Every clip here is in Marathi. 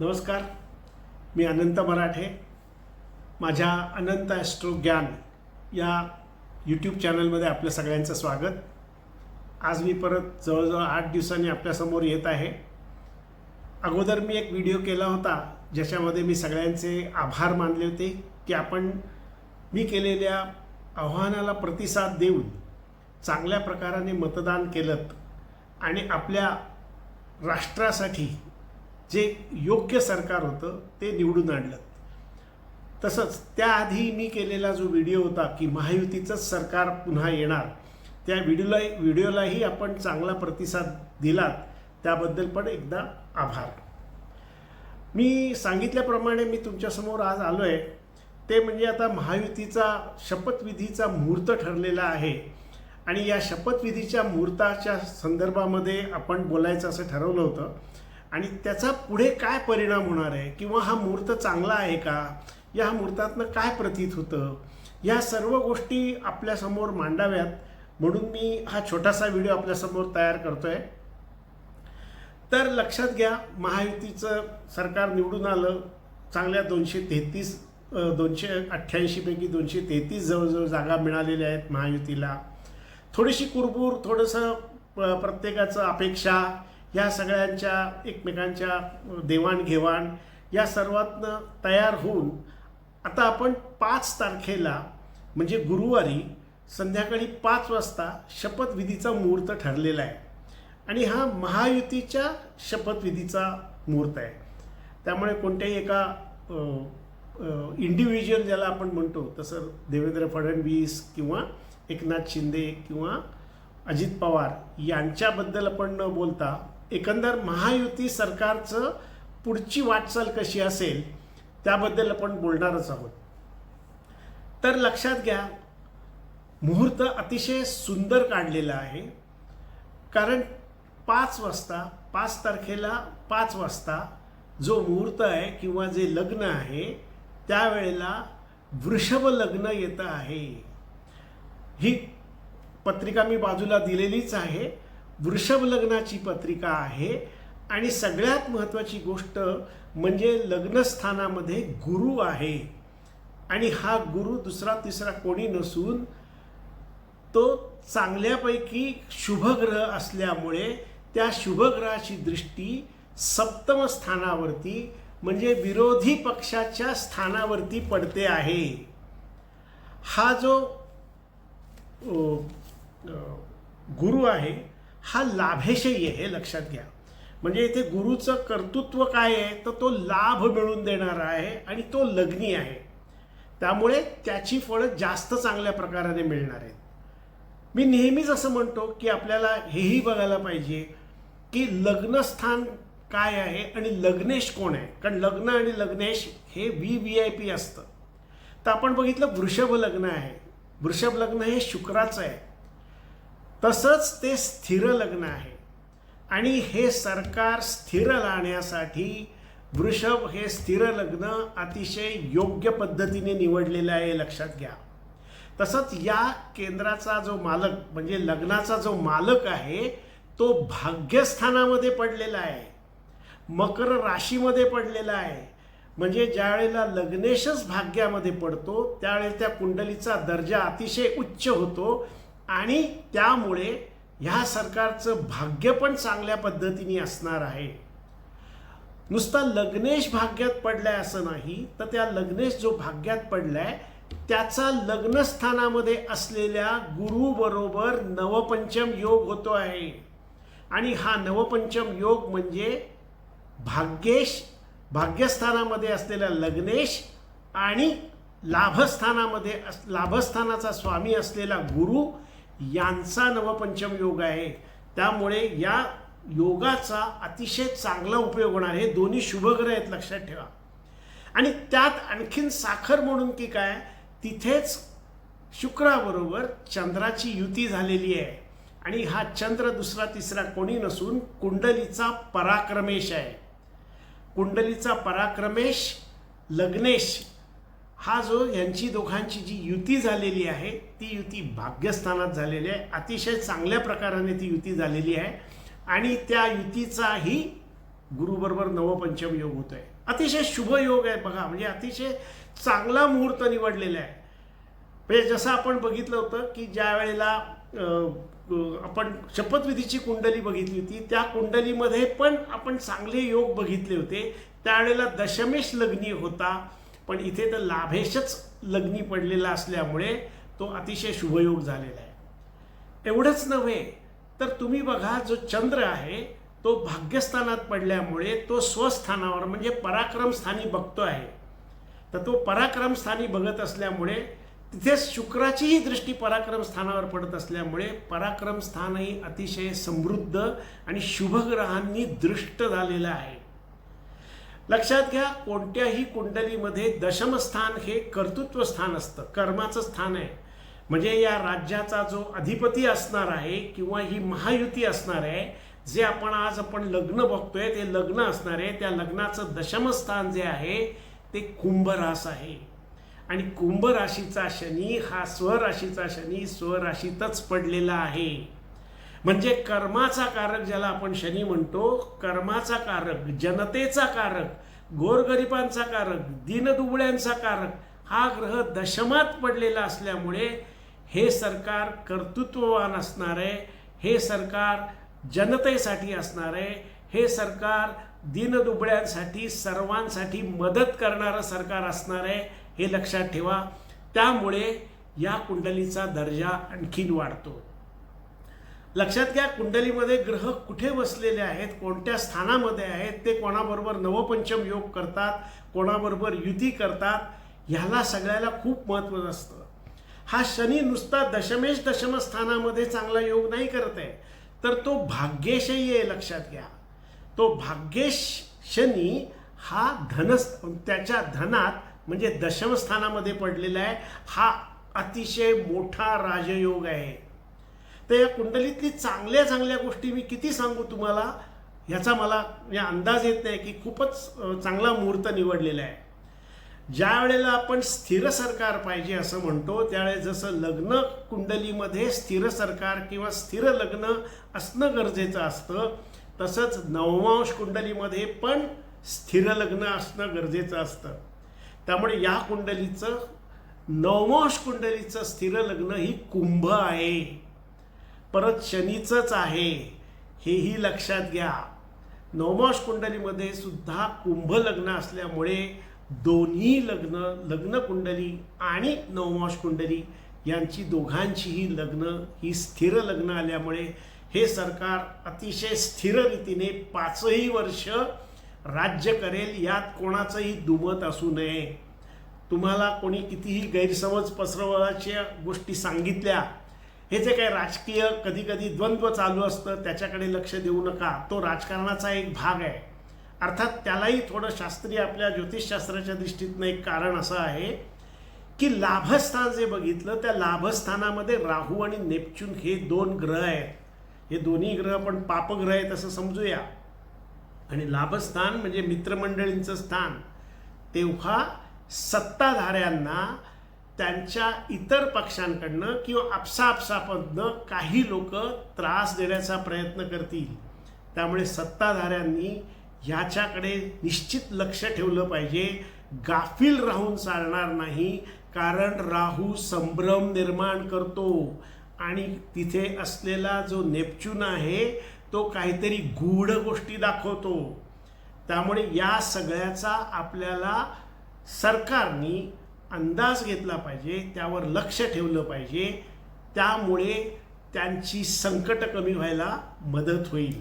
नमस्कार, मी अनंत मराठे. माझ्या अनंत ॲस्ट्रो ज्ञान या यूट्यूब चॅनलमध्ये आपल्या सगळ्यांचं स्वागत. आज मी परत जवळजवळ 8 दिवसांनी आपल्यासमोर येत आहे. अगोदर मी एक व्हिडिओ केला होता ज्याच्यामध्ये मी सगळ्यांचे आभार मानले होते की मी केलेल्या आव्हानाला प्रतिसाद देऊन चांगल्या प्रकाराने मतदान केलं आणि आपल्या राष्ट्रासाठी जे योग्य सरकार होतं ते निवडून आणलं. तसंच त्याआधी मी केलेला जो व्हिडिओ होता की महायुतीचंच सरकार पुन्हा येणार, त्या व्हिडिओलाही आपण चांगला प्रतिसाद दिलात, त्याबद्दल पण एकदा आभार. मी सांगितल्याप्रमाणे मी तुमच्यासमोर आज आलो आहे ते म्हणजे आता महायुतीचा शपथविधीचा मुहूर्त ठरलेला आहे आणि या शपथविधीच्या मुहूर्ताच्या संदर्भामध्ये आपण बोलायचं असं ठरवलं होतं आणि त्याचा पुढे काय परिणाम होणार आहे किंवा हा मुहूर्त चांगला आहे का, या मुहूर्तातनं काय प्रतीत होतं, या सर्व गोष्टी आपल्यासमोर मांडाव्यात म्हणून मी हा छोटासा व्हिडिओ आपल्यासमोर तयार करतोय. तर लक्षात घ्या, महायुतीचं सरकार निवडून आलं. चांगल्या 288 पैकी 233 जवळजवळ जागा मिळालेल्या आहेत महायुतीला. थोडीशी कुरबूर, थोडंसं प्रत्येकाचं अपेक्षा, या सगळ्यांच्या एकमेकांच्या देवाणघेवाण या सर्वातनं तयार होऊन आता आपण 5 तारखेला म्हणजे गुरुवारी संध्याकाळी 5 वाजता शपथविधीचा मुहूर्त ठरलेला आहे आणि हा महायुतीच्या शपथविधीचा मुहूर्त आहे. त्यामुळे कोणत्याही एका इंडिव्हिज्युअल ज्याला आपण म्हणतो तसं देवेंद्र फडणवीस किंवा एकनाथ शिंदे किंवा अजित पवार यांच्याबद्दल आपण न बोलता एकंदर महायुती सरकारचं पुढची वाटचाल कशी असेल त्याबद्दल आपण बोलणारच आहोत. तर लक्षात घ्या, मुहूर्त अतिशय सुंदर काढलेला आहे. कारण 5 तारखेला 5 वाजता जो मुहूर्त आहे किंवा जे लग्न आहे त्यावेळेला वृषभ लग्न येतं आहे. ही पत्रिका मी बाजूला दिलेलीच आहे. वृषभ लग्नाची पत्रिका आहे आणि सगळ्यात महत्त्वाची गोष्ट म्हणजे लग्नस्थानामध्ये गुरु आहे आणि हा गुरु दुसरा तिसरा कोणी नसून तो चांगल्यापैकी शुभग्रह असल्यामुळे त्या शुभग्रहाची दृष्टी सप्तम स्थानावरती म्हणजे विरोधी पक्षाच्या स्थानावरती पडते आहे. हा जो गुरु आहे हा लाभेशयी आहे, हे लक्षात घ्या. म्हणजे इथे गुरुचं कर्तृत्व काय आहे तर तो लाभ मिळवून देणारा आहे आणि तो लग्नी आहे. त्यामुळे त्याची फळं जास्त चांगल्या प्रकाराने मिळणार आहेत. मी नेहमीच असं म्हणतो की आपल्याला हेही बघायला पाहिजे की लग्नस्थान काय आहे आणि लग्नेश कोण आहे. कारण लग्न आणि लग्नेश हे VIP असतं. तर आपण बघितलं वृषभ लग्न आहे. वृषभ लग्न हे शुक्राचं आहे. तसंच ते स्थिर लग्न आहे आणि हे सरकार स्थिर राहण्यासाठी वृषभ हे स्थिर लग्न अतिशय योग्य पद्धतीने निवडलेलं आहे, लक्षात घ्या. तसंच या केंद्राचा जो मालक म्हणजे लग्नाचा जो मालक आहे तो भाग्यस्थानामध्ये पडलेला आहे, मकर राशीमध्ये पडलेला आहे. म्हणजे ज्या वेळेला लग्नेशच भाग्यामध्ये पडतो त्यावेळेला त्या कुंडलीचा दर्जा अतिशय उच्च होतो आणि त्यामुळे ह्या सरकारचं भाग्य पण चांगल्या पद्धतीने असणार आहे. नुसता लग्नेश भाग्यात पडलाय असं नाही, तर त्या लग्नेश जो भाग्यात पडलाय त्याचा लग्नस्थानामध्ये असलेल्या गुरुबरोबर नवपंचम योग होतो आहे आणि हा नवपंचम योग म्हणजे भाग्यस्थानामध्ये असलेला लग्नेश आणि लाभस्थानाचा स्वामी असलेला गुरु यांचा नवपंचम योग आहे. त्यामुळे या योगाचा अतिशय चांगला उपयोग होणार. हे दोन्ही शुभग्रह आहेत, लक्षात ठेवा. आणि त्यात आणखीन साखर म्हणून की काय, तिथेच शुक्राबरोबर चंद्राची युती झालेली आहे आणि हा चंद्र दुसरा तिसरा कोणी नसून कुंडलीचा पराक्रमेश आहे. कुंडलीचा पराक्रमेश लग्नेश हा जो यांची दोघांची जी युती झालेली आहे ती युती भाग्यस्थानात झालेली आहे. अतिशय चांगल्या प्रकाराने ती युती झालेली आहे आणि त्या युतीचाही गुरुबरोबर नवपंचम योग होतोय. अतिशय शुभ योग आहे बघा, म्हणजे अतिशय चांगला मुहूर्त निवडलेला आहे. म्हणजे जसं आपण बघितलं होतं की ज्या वेळेला आपण शपथविधीची कुंडली बघितली होती, त्या कुंडलीमध्ये पण आपण चांगले योग बघितले होते. त्यावेळेला दशमेश लग्नी होता, पण इथे तर लाभेशच लग्नी पडलेला असल्यामुळे तो अतिशय शुभयोग झालेला आहे. एवढंच नव्हे तर तुम्ही बघा, जो चंद्र आहे तो भाग्यस्थानात पडल्यामुळे तो स्वस्थानावर म्हणजे पराक्रम स्थानी बघतो आहे. तर तो पराक्रम स्थानी बघत असल्यामुळे तिथेच शुक्राचीही दृष्टी पराक्रम स्थानावर पडत असल्यामुळे पराक्रम स्थानही अतिशय समृद्ध आणि शुभग्रहांनी दृष्ट झालेलं आहे. लक्षात घ्या, कोणत्याही कुंडलीमध्ये दशमस्थान हे कर्तृत्व स्थान असतं, कर्माचं स्थान आहे. म्हणजे या राज्याचा जो अधिपती असणार आहे किंवा ही महायुती असणार आहे, जे आपण लग्न बघतोय ते लग्न असणार आहे, त्या लग्नाचं दशमस्थान जे आहे ते कुंभ रास आहे. आणि कुंभ राशीचा शनी हा स्वराशीचा शनी स्वराशीतच पडलेला आहे. म्हणजे कर्माचा कारक ज्याला आपण शनी म्हणतो, कर्माचा कारक, जनतेचा कारक, गोरगरिबांचा कारक, दीनदुबळ्यांचा कारक हा ग्रह दशमात पडलेला असल्यामुळे हे सरकार कर्तृत्ववान असणार आहे, हे सरकार जनतेसाठी असणार आहे, हे सरकार दीनदुबळ्यांसाठी सर्वांसाठी मदत करणारं सरकार असणार आहे, हे लक्षात ठेवा. त्यामुळे या कुंडलीचा दर्जा आणखीन वाढतो. लक्षात घ्या, कुंडलीमध्ये ग्रह कुठे बसलेले आहेत, कोणत्या स्थानामध्ये आहेत, ते कोणाबरोबर नवपंचम योग करतात, कोणाबरोबर युती करतात, ह्याला सगळ्याला खूप महत्त्व असतं. हा शनी नुसता दशमेश दशमस्थानामध्ये चांगला योग नाही करत आहे, तर तो भाग्येशही आहे. लक्षात घ्या, तो भाग्येश शनी हा त्याच्या धनात म्हणजे दशमस्थानामध्ये पडलेला आहे. हा अतिशय मोठा राजयोग आहे. तर या कुंडलीतली चांगल्या चांगल्या गोष्टी मी किती सांगू तुम्हाला, ह्याचा मला अंदाज येत नाही की खूपच चांगला मुहूर्त निवडलेला आहे. ज्या वेळेला आपण स्थिर सरकार पाहिजे असं म्हणतो, त्यावेळेस जसं लग्न कुंडलीमध्ये स्थिर सरकार किंवा स्थिर लग्न असणं गरजेचं असतं, तसंच नवमांश कुंडलीमध्ये पण स्थिर लग्न असणं गरजेचं असतं. त्यामुळे या कुंडलीचं नवमांश कुंडलीचं स्थिर लग्न ही कुंभ आहे, परत शनीचंच आहे, हेही लक्षात घ्या. नवमांश कुंडलीमध्ये सुद्धा कुंभ लग्न असल्यामुळे दोन्ही लग्न कुंडली आणि नवमांश कुंडली यांची दोघांचीही लग्न ही स्थिर लग्न आल्यामुळे हे सरकार अतिशय स्थिर रीतीने 5ही वर्ष राज्य करेल, यात कोणाचंही दुमत असू नये. तुम्हाला कोणी कितीही गैरसमज पसरवायच्या गोष्टी सांगितल्या, हे जे काही राजकीय कधी कधी द्वंद्व चालू असतं त्याच्याकडे लक्ष देऊ नका. तो राजकारणाचा एक भाग आहे. अर्थात त्यालाही थोडं शास्त्रीय आपल्या ज्योतिषशास्त्राच्या दृष्टीतनं एक कारण असं आहे की लाभस्थान जे बघितलं, त्या लाभस्थानामध्ये राहू आणि नेपच्यून हे 2 ग्रह आहेत. हे दोन्ही ग्रह पण पापग्रह आहेत असं समजूया. आणि लाभस्थान म्हणजे मित्रमंडळींचं स्थान. तेव्हा सत्ताधाऱ्यांना त्यांच्या इतर पक्षांकडनं किंवा आपसापसामधनं काही लोक त्रास देण्याचा प्रयत्न करतील. त्यामुळे सत्ताधाऱ्यांनी ह्याच्याकडे निश्चित लक्ष ठेवलं पाहिजे. गाफील राहून चालणार नाही, कारण राहू संभ्रम निर्माण करतो आणि तिथे असलेला जो नेपच्यून आहे तो काहीतरी गूढ गोष्टी दाखवतो. त्यामुळे या सगळ्याचा आपल्याला सरकारने अंदाज घेतला पाहिजे, त्यावर लक्ष ठेवलं पाहिजे. त्यामुळे त्यांची संकट कमी व्हायला मदत होईल.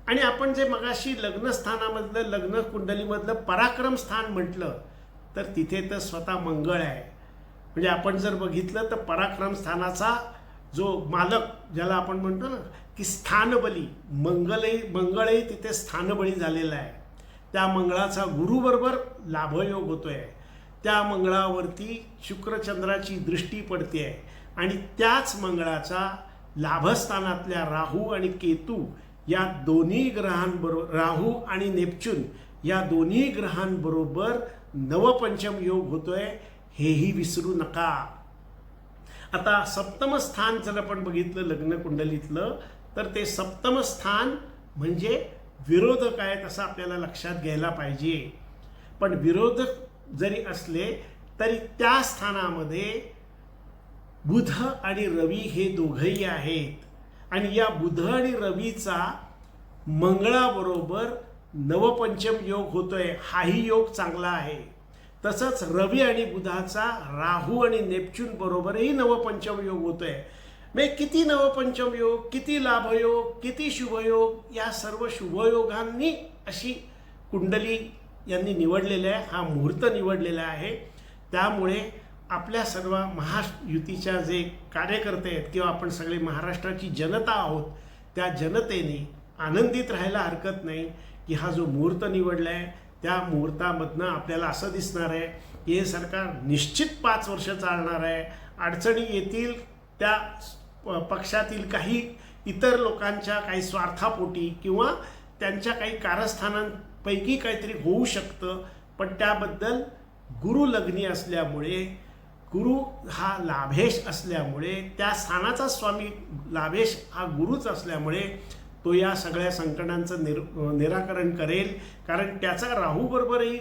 आणि आपण जे मगाशी लग्नस्थानामधलं लग्न कुंडलीमधलं पराक्रम स्थान म्हटलं, तर तिथे तर स्वतः मंगळ आहे. म्हणजे आपण जर बघितलं तर पराक्रम स्थानाचा जो मालक ज्याला आपण म्हणतो ना की स्थानबली, मंगळही तिथे स्थानबली झालेला आहे. त्या मंगळाचा गुरुबरोबर लाभयोग होतोय. त्या मंगळावरती शुक्रचंद्राची दृष्टी पडते आहे आणि त्याच मंगळाचा लाभस्थानातल्या राहू आणि केतू या दोन्ही ग्रहांबरोबर, राहू आणि नेपच्यून या दोन्ही ग्रहांबरोबर नवपंचम योग होतोय, हेही विसरू नका. आता सप्तम स्थान जर आपण बघितलं लग्न कुंडलीतलं, तर ते सप्तम स्थान म्हणजे विरोधक आहेत असं आपल्याला लक्षात घ्यायला पाहिजे. पण विरोधक जरी असले तरी त्या स्थानामध्ये बुध आणि रवी हे दोघंही आहेत. आणि या बुध आणि रवीचा मंगळाबरोबर नवपंचम योग होतोय. हाही योग चांगला आहे. तसंच रवी आणि बुधाचा राहू आणि नेपच्यून बरोबरही नवपंचम योग होतोय. म्हणजे किती नवपंचम योग, किती लाभयोग, किती शुभयोग, या सर्व शुभयोगांनी अशी कुंडली यांनी निवडलेली आहे, हा मुहूर्त निवडलेला आहे. त्यामुळे आपल्या सर्व महायुतीच्या जे कार्यकर्ते आहेत किंवा आपण सगळे महाराष्ट्राची जनता आहोत, त्या जनतेने आनंदित राहायला हरकत नाही की हा जो मुहूर्त निवडला आहे त्या मुहूर्तामधनं आपल्याला असं दिसणार आहे की हे सरकार निश्चित 5 वर्ष चालणार आहे. अडचणी येतील, त्या पक्षातील काही इतर लोकांच्या काही स्वार्थापोटी किंवा त्यांच्या काही कारस्थानांपैकी काहीतरी होऊ शकतं. पण त्याबद्दल गुरु लग्नी असल्यामुळे, गुरु हा लाभेश असल्यामुळे, त्या स्थानाचा स्वामी लाभेश हा गुरुच असल्यामुळे तो या सगळ्या संकटांचं निराकरण करेल. कारण त्याचा राहूबरोबरही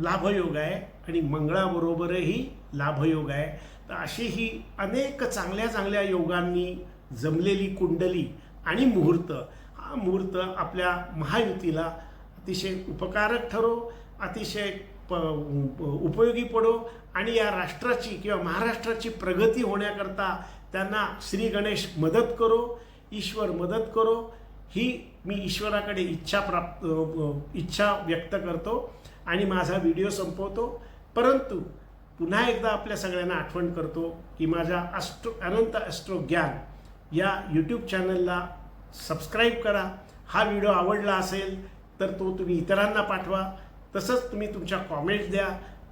लाभयोग आहे आणि मंगळाबरोबरही लाभयोग आहे. तर अशी ही अनेक चांगल्या चांगल्या योगांनी जमलेली कुंडली आणि मुहूर्त, हा मुहूर्त आपल्या महायुतीला अतिशय उपकारक ठरो, अतिशय उपयोगी पडो आणि या राष्ट्राची किंवा महाराष्ट्राची प्रगती होण्याकरता त्यांना श्री गणेश मदत करो, ईश्वर मदत करो, ही मी ईश्वराकडे इच्छा व्यक्त करतो आणि माझा व्हिडिओ संपवतो. परंतु पुन्हा एकदा आपल्या सगळ्यांना आठवण करतो की माझ्या अनंत ॲस्ट्रो ज्ञान या यूट्यूब चॅनलला सबस्क्राईब करा. हा व्हिडिओ आवडला असेल तर तो तुम्ही इतरांना पाठवा. तसंच तुम्ही तुमच्या कॉमेंट्स द्या.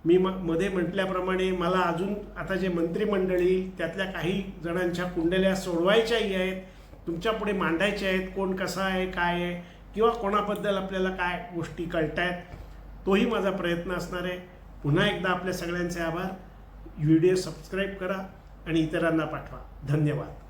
मी मध्ये म्हटल्याप्रमाणे मला अजून आता जे मंत्रिमंडळी त्यातल्या काही जणांच्या कुंडल्या सोडवायच्याही आहेत, तुमच्या पुढे मांडायच्या आहेत. कोण कसा आहे, काय आहे, किंवा कोणाबद्दल आपल्याला काय गोष्टी कळत आहेत, तोही माझा प्रयत्न असणार आहे. पुन्हा एकदा आपल्या सगळ्यांचे आभार. व्हिडिओ सबस्क्राईब करा आणि इतरांना पाठवा. धन्यवाद.